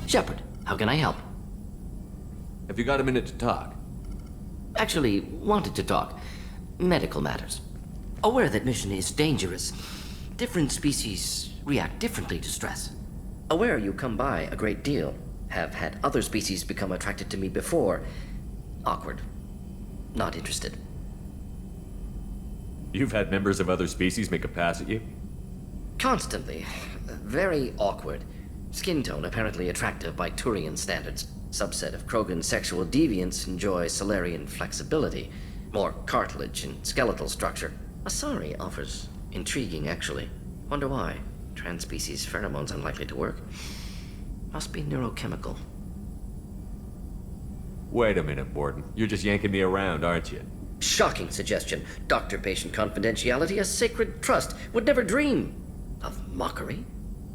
Shepard, how can I help? Have you got a minute to talk? Actually, wanted to talk. Medical matters. Aware that mission is dangerous. Different species react differently to stress. Aware you come by a great deal. Have had other species become attracted to me before. Awkward. Not interested. You've had members of other species make a pass at you? Constantly. Very awkward. Skin tone apparently attractive by Turian standards. Subset of Krogan sexual deviants enjoy Solarian flexibility. More cartilage and skeletal structure. Asari offers intriguing, actually. Wonder why. Transspecies pheromones unlikely to work. Must be neurochemical. Wait a minute, Borden. You're just yanking me around, aren't you? Shocking suggestion. Doctor-patient confidentiality, a sacred trust. Would never dream of mockery.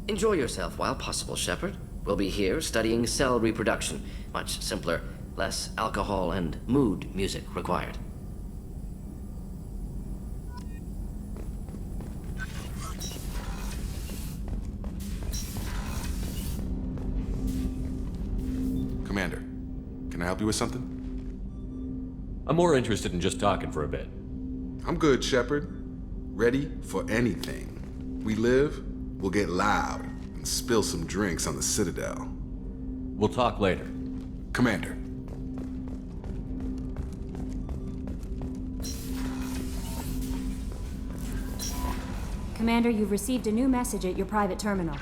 Enjoy yourself while possible, Shepard. We'll be here studying cell reproduction. Much simpler, less alcohol and mood music required. Commander, can I help you with something? I'm more interested in just talking for a bit. I'm good, Shepard. Ready for anything. We live, we'll get loud, and spill some drinks on the Citadel. We'll talk later. Commander. Commander, you've received a new message at your private terminal.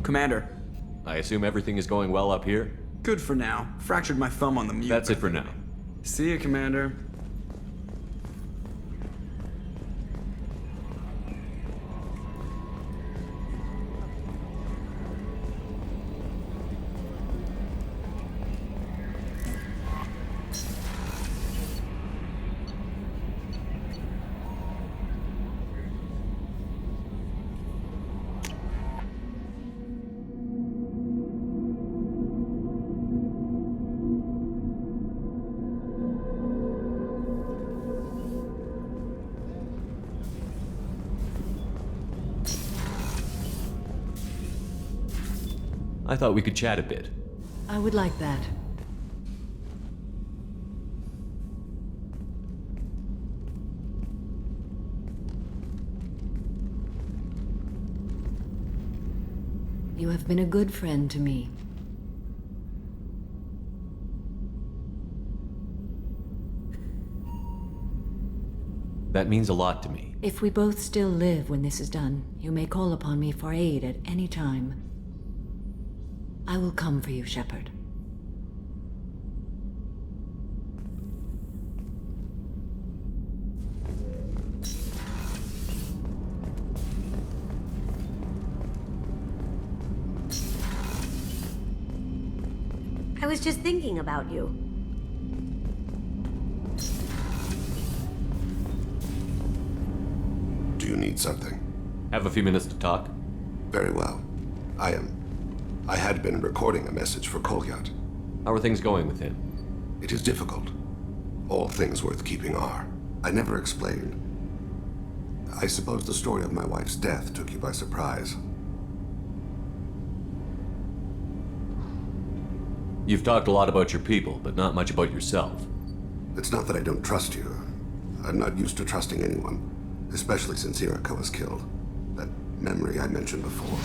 Commander. I assume everything is going well up here? Good for now. Fractured my thumb on the mute. That's it for now. See you, Commander. I thought we could chat a bit. I would like that. You have been a good friend to me. That means a lot to me. If we both still live when this is done, you may call upon me for aid at any time. I will come for you, Shepard. I was just thinking about you. Do you need something? Have a few minutes to talk? Very well. I had been recording a message for Kolyat. How are things going with him? It is difficult. All things worth keeping are. I never explained. I suppose the story of my wife's death took you by surprise. You've talked a lot about your people, but not much about yourself. It's not that I don't trust you. I'm not used to trusting anyone, especially since Irika was killed. That memory I mentioned before.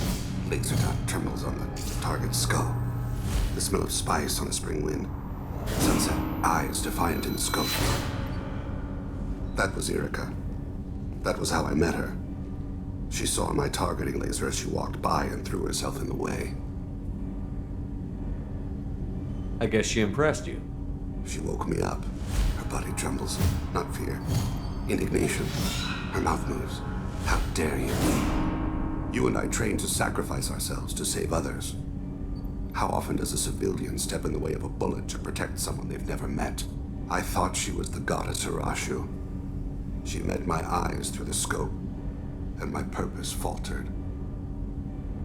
Laser dot trembles on the target's skull. The smell of spice on a spring wind. Sunset eyes defiant in the scope. That was Irika. That was how I met her. She saw my targeting laser as she walked by and threw herself in the way. I guess she impressed you. She woke me up. Her body trembles, not fear. Indignation. Her mouth moves. How dare you? You and I trained to sacrifice ourselves to save others. How often does a civilian step in the way of a bullet to protect someone they've never met? I thought she was the goddess Arashu. She met my eyes through the scope, and my purpose faltered.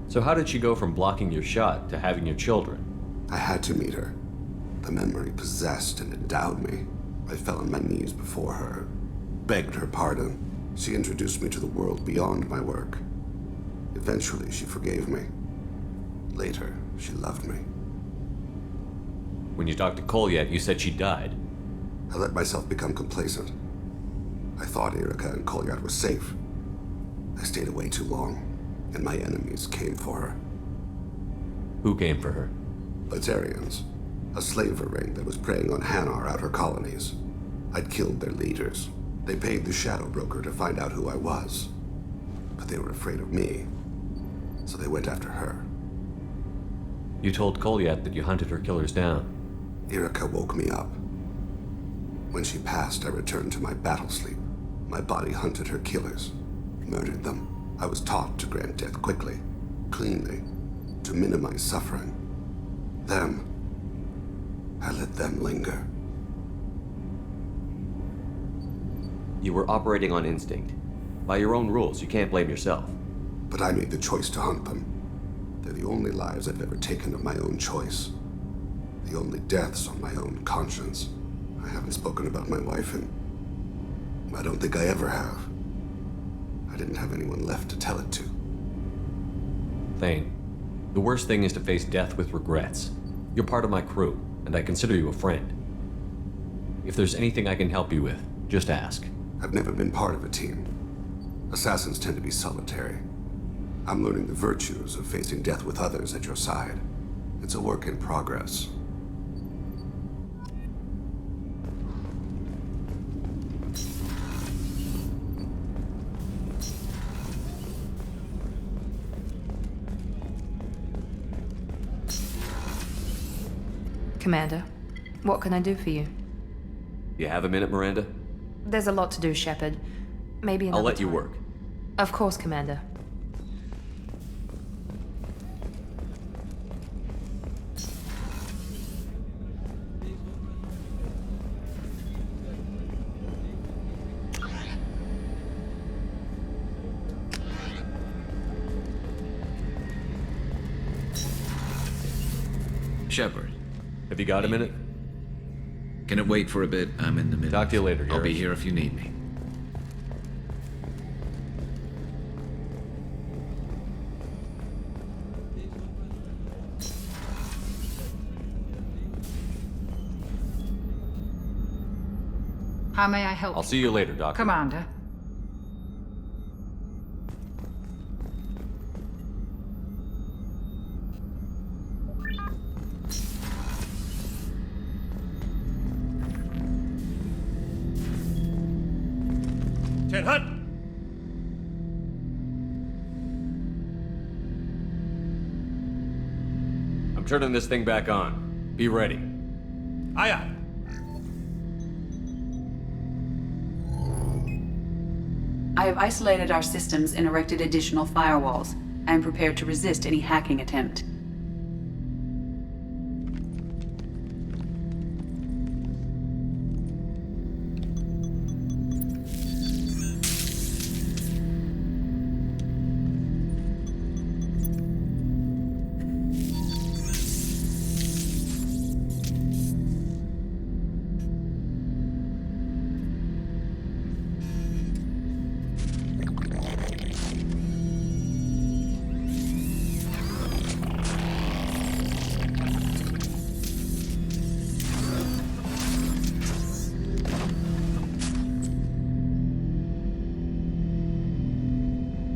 So how did she go from blocking your shot to having your children? I had to meet her. The memory possessed and endowed me. I fell on my knees before her, begged her pardon. She introduced me to the world beyond my work. Eventually, she forgave me. Later, she loved me. When you talked to Kolyat, you said she died. I let myself become complacent. I thought Erica and Kolyat were safe. I stayed away too long, and my enemies came for her. Who came for her? Batarians, a slaver ring that was preying on Hanar out her colonies. I'd killed their leaders. They paid the Shadow Broker to find out who I was. But they were afraid of me, so they went after her. You told Kolyat that you hunted her killers down. Erica woke me up. When she passed, I returned to my battle sleep. My body hunted her killers, murdered them. I was taught to grant death quickly, cleanly, to minimize suffering. Them, I let them linger. You were operating on instinct. By your own rules, you can't blame yourself. But I made the choice to hunt them. They're the only lives I've ever taken of my own choice. The only deaths on my own conscience. I haven't spoken about my wife, and I don't think I ever have. I didn't have anyone left to tell it to. Thane, the worst thing is to face death with regrets. You're part of my crew, and I consider you a friend. If there's anything I can help you with, just ask. I've never been part of a team. Assassins tend to be solitary. I'm learning the virtues of facing death with others at your side. It's a work in progress. Commander, what can I do for you? You have a minute, Miranda? There's a lot to do, Shepard. Maybe another I'll let you time. work. Of course, Commander. Shepard, Have you got a minute? can it wait for a bit? I'm in the middle. Talk to you later, I'll be Garrus. here if you need me. How may I help I'll you? see you later, Doctor. Commander. Ten Hut! I'm turning this thing back on. Be ready. Aye, aye. I have isolated our systems and erected additional firewalls. I am prepared to resist any hacking attempt.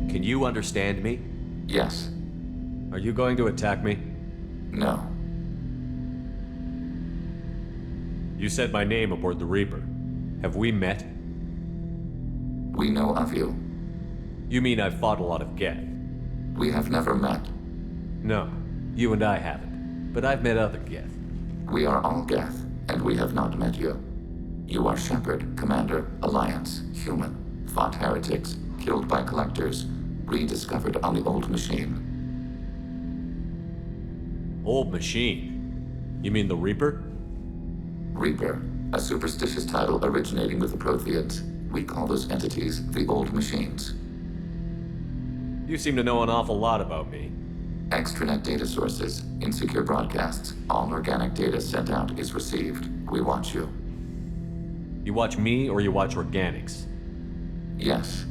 Can you understand me? Yes. Are you going to attack me? No. You said my name aboard the Reaper. Have we met? We know of you. You mean I've fought a lot of Geth? We have never met. No, you and I haven't. But I've met other Geth. We are all Geth, and we have not met you. You are Shepard, Commander, Alliance, human, fought heretics, killed by collectors, rediscovered on the old machine. Old machine? You mean the Reaper? Reaper, a superstitious title originating with the Protheans. We call those entities the old machines. You seem to know an awful lot about me. Extranet data sources, insecure broadcasts, all organic data sent out is received. We watch you. You watch me or you watch organics? Yes.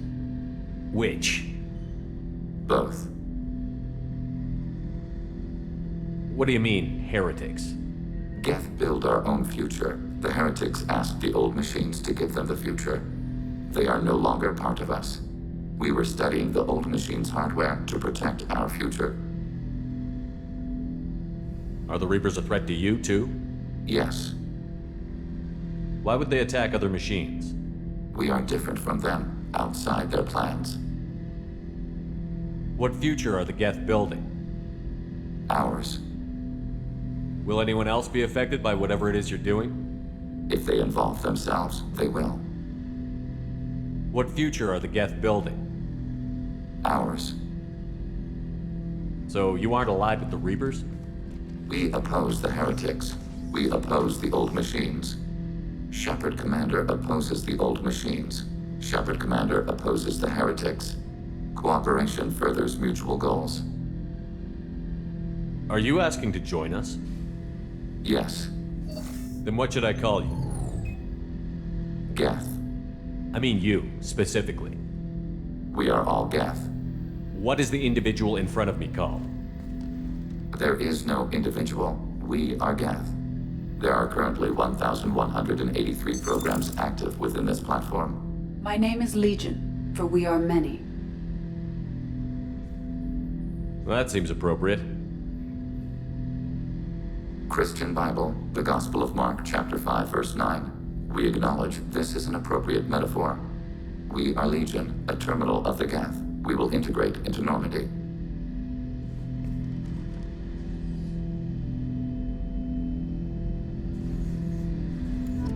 Which? Both. What do you mean, heretics? Geth build our own future. The heretics asked the old machines to give them the future. They are no longer part of us. We were studying the old machines' hardware to protect our future. Are the Reapers a threat to you, too? Yes. Why would they attack other machines? We are different from them, outside their plans. What future are the Geth building? Ours. Will anyone else be affected by whatever it is you're doing? If they involve themselves, they will. What future are the Geth building? Ours. So you aren't allied with the Reapers? We oppose the heretics. We oppose the old machines. Shepard Commander opposes the old machines. Shepard Commander opposes the heretics. Cooperation furthers mutual goals. Are you asking to join us? Yes. Then what should I call you? Geth. I mean you, specifically. We are all Geth. What is the individual in front of me called? There is no individual. We are Geth. There are currently 1,183 programs active within this platform. My name is Legion, for we are many. Well, that seems appropriate. Christian Bible, the Gospel of Mark, chapter 5, verse 9. We acknowledge this is an appropriate metaphor. We are Legion, a terminal of the Geth. We will integrate into Normandy.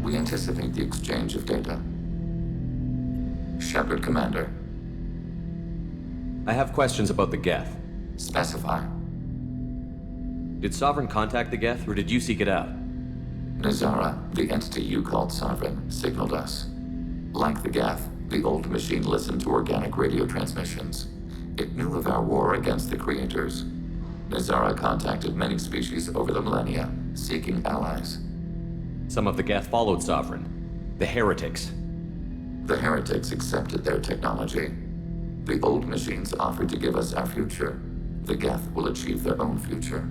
We anticipate the exchange of data. Shepard Commander. I have questions about the Geth. Specify. Did Sovereign contact the Geth, or did you seek it out? Nazara, the entity you called Sovereign, signaled us. Like the Geth, the old machine listened to organic radio transmissions. It knew of our war against the creators. Nazara contacted many species over the millennia, seeking allies. Some of the Geth followed Sovereign. The heretics. The heretics accepted their technology. The old machines offered to give us our future. The Geth will achieve their own future.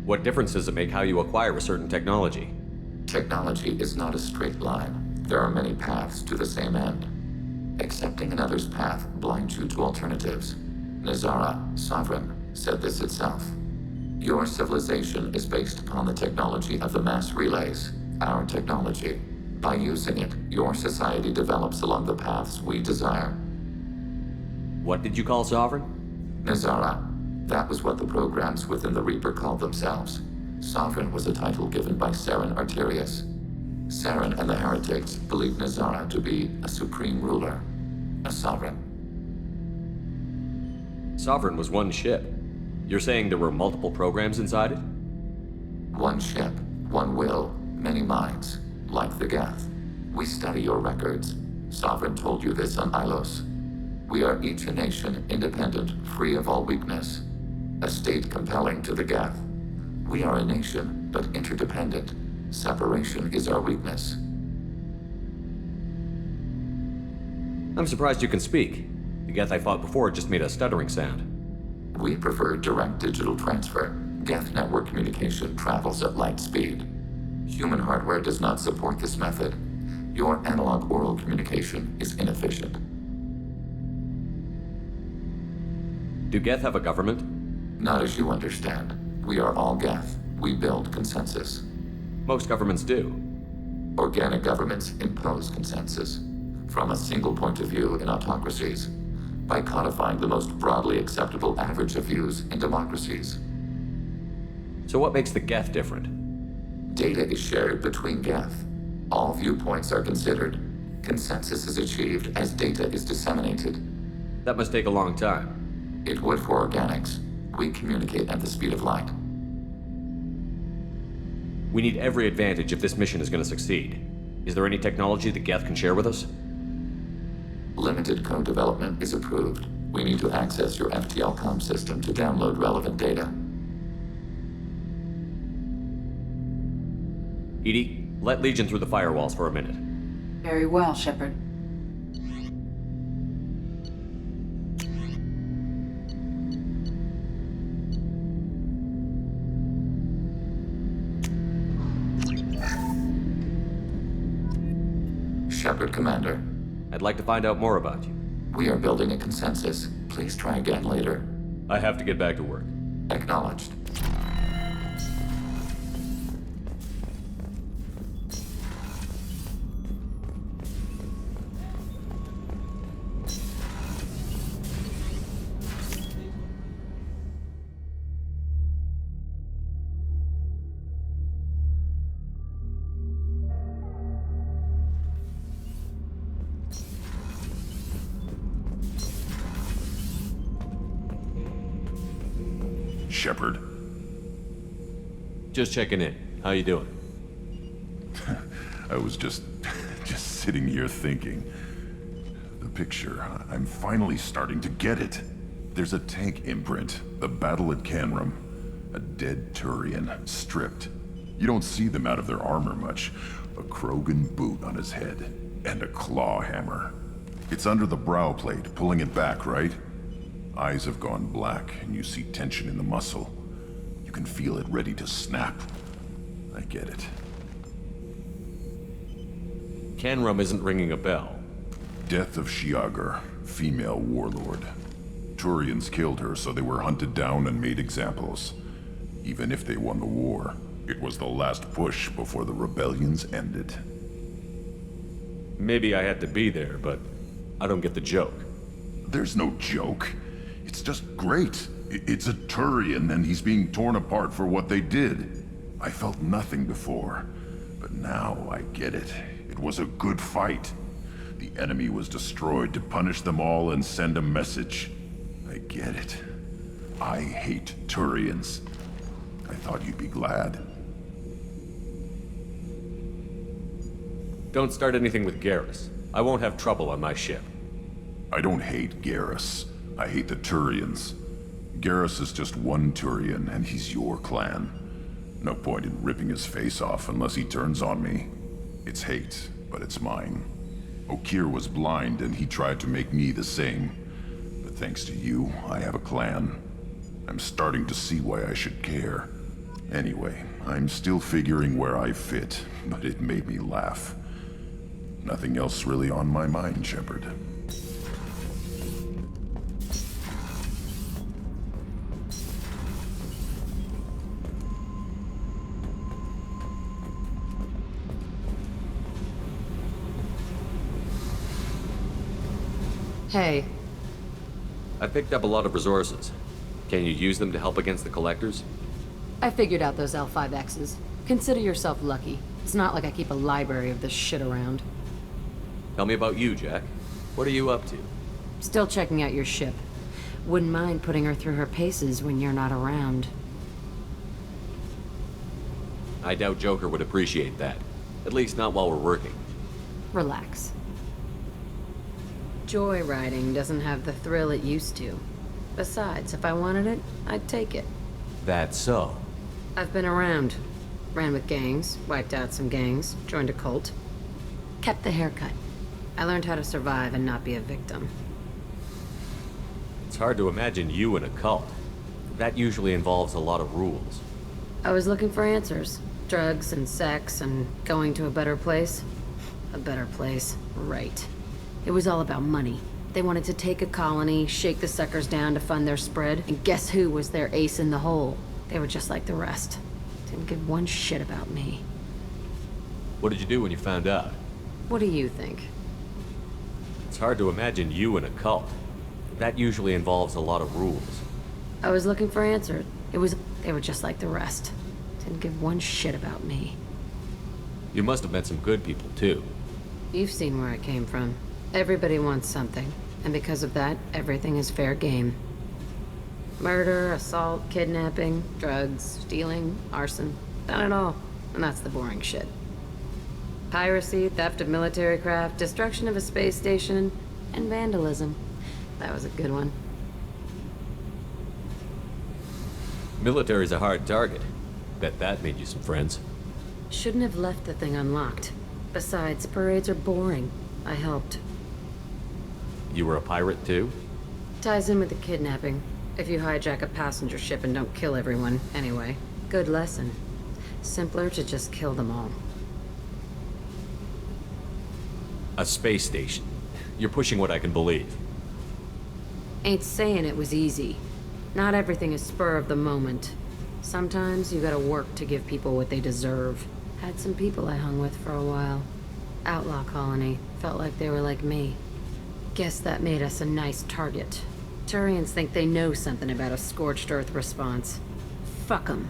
What difference does it make how you acquire a certain technology? Technology is not a straight line. There are many paths to the same end. Accepting another's path blinds you to alternatives. Nazara, Sovereign, said this itself. Your civilization is based upon the technology of the mass relays, our technology. By using it, your society develops along the paths we desire. What did you call Sovereign? Nazara. That was what the programs within the Reaper called themselves. Sovereign was a title given by Saren Arterius. Saren and the heretics believed Nazara to be a supreme ruler, a sovereign. Sovereign was one ship. You're saying there were multiple programs inside it? One ship, one will, many minds, like the Geth. We study your records. Sovereign told you this on Ilos. We are each a nation, independent, free of all weakness. A state compelling to the Geth. We are a nation, but interdependent. Separation is our weakness. I'm surprised you can speak. The Geth I fought before just made a stuttering sound. We prefer direct digital transfer. Geth network communication travels at light speed. Human hardware does not support this method. Your analog oral communication is inefficient. Do Geth have a government? Not as you understand. We are all Geth. We build consensus. Most governments do. Organic governments impose consensus. From a single point of view in autocracies. By codifying the most broadly acceptable average of views in democracies. So what makes the Geth different? Data is shared between Geth. All viewpoints are considered. Consensus is achieved as data is disseminated. That must take a long time. It would for organics. We communicate at the speed of light. We need every advantage if this mission is going to succeed. Is there any technology that Geth can share with us? Limited code development is approved. We need to access your FTL-COM system to download relevant data. Edie, let Legion through the firewalls for a minute. Very well, Shepard. Shepard, Commander. I'd like to find out more about you. We are building a consensus. Please try again later. I have to get back to work. Acknowledged. Shepard. Just checking in. How you doing? I was just sitting here thinking. The picture, I'm finally starting to get it. There's a tank imprint, the battle at Canrum. A dead Turian, stripped. You don't see them out of their armor much. A Krogan boot on his head, and a claw hammer. It's under the brow plate, pulling it back, right? Eyes have gone black, and you see tension in the muscle. You can feel it ready to snap. I get it. Canrum isn't ringing a bell. Death of Shiagar, female warlord. Turians killed her, so they were hunted down and made examples. Even if they won the war, it was the last push before the rebellions ended. Maybe I had to be there, but I don't get the joke. There's no joke. It's just great. It's a Turian, and he's being torn apart for what they did. I felt nothing before, but now I get it. It was a good fight. The enemy was destroyed to punish them all and send a message. I get it. I hate Turians. I thought you'd be glad. Don't start anything with Garrus. I won't have trouble on my ship. I don't hate Garrus. I hate the Turians. Garrus is just one Turian, and he's your clan. No point in ripping his face off unless he turns on me. It's hate, but it's mine. Okir was blind, and he tried to make me the same. But thanks to you, I have a clan. I'm starting to see why I should care. Anyway, I'm still figuring where I fit, but it made me laugh. Nothing else really on my mind, Shepard. Hey. I picked up a lot of resources. Can you use them to help against the collectors? I figured out those L5Xs. Consider yourself lucky. It's not like I keep a library of this shit around. Tell me about you, Jack. What are you up to? Still checking out your ship. Wouldn't mind putting her through her paces when you're not around. I doubt Joker would appreciate that. At least not while we're working. Relax. Joyriding doesn't have the thrill it used to. Besides, if I wanted it, I'd take it. That's so. I've been around. Ran with gangs, wiped out some gangs, joined a cult. Kept the haircut. I learned how to survive and not be a victim. It's hard to imagine you in a cult. That usually involves a lot of rules. I was looking for answers. Drugs and sex and going to a better place. A better place, right. It was all about money. They wanted to take a colony, shake the suckers down to fund their spread, and guess who was their ace in the hole? They were just like the rest. Didn't give one shit about me. What did you do when you found out? What do you think? It's hard to imagine you in a cult. That usually involves a lot of rules. I was looking for answers. They were just like the rest. Didn't give one shit about me. You must have met some good people, too. You've seen where I came from. Everybody wants something, and because of that, everything is fair game. Murder, assault, kidnapping, drugs, stealing, arson. Done it all. And that's the boring shit. Piracy, theft of military craft, destruction of a space station, and vandalism. That was a good one. Military's a hard target. Bet that made you some friends. Shouldn't have left the thing unlocked. Besides, parades are boring. I helped. You were a pirate, too? Ties in with the kidnapping. If you hijack a passenger ship and don't kill everyone, anyway. Good lesson. Simpler to just kill them all. A space station. You're pushing what I can believe. Ain't saying it was easy. Not everything is spur of the moment. Sometimes you gotta work to give people what they deserve. Had some people I hung with for a while. Outlaw colony. Felt like they were like me. Guess that made us a nice target. Turians think they know something about a scorched earth response. Fuck 'em.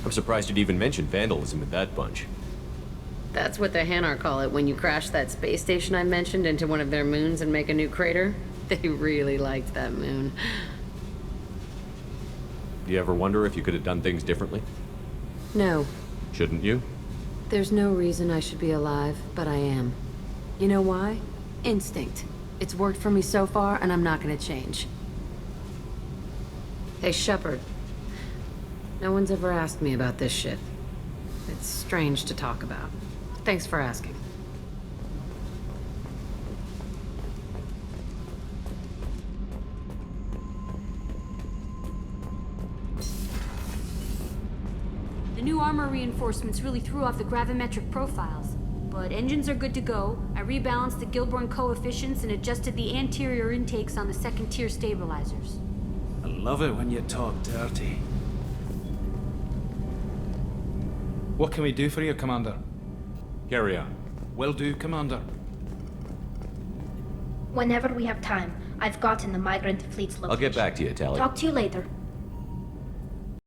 I'm surprised you'd even mention vandalism in that bunch. That's what the Hanar call it when you crash that space station I mentioned into one of their moons and make a new crater. They really liked that moon. Do you ever wonder if you could have done things differently? No. Shouldn't you? There's no reason I should be alive, but I am. You know why? Instinct. It's worked for me so far, and I'm not gonna change. Hey, Shepard. No one's ever asked me about this shit. It's strange to talk about. Thanks for asking. The new armor reinforcements really threw off the gravimetric profiles. But engines are good to go. I rebalanced the Gilborn coefficients and adjusted the anterior intakes on the second-tier stabilizers. I love it when you talk dirty. What can we do for you, Commander? Carry on. Will do, Commander. Whenever we have time, I've gotten the migrant fleet's location. I'll get back to you, Tally. Talk to you later.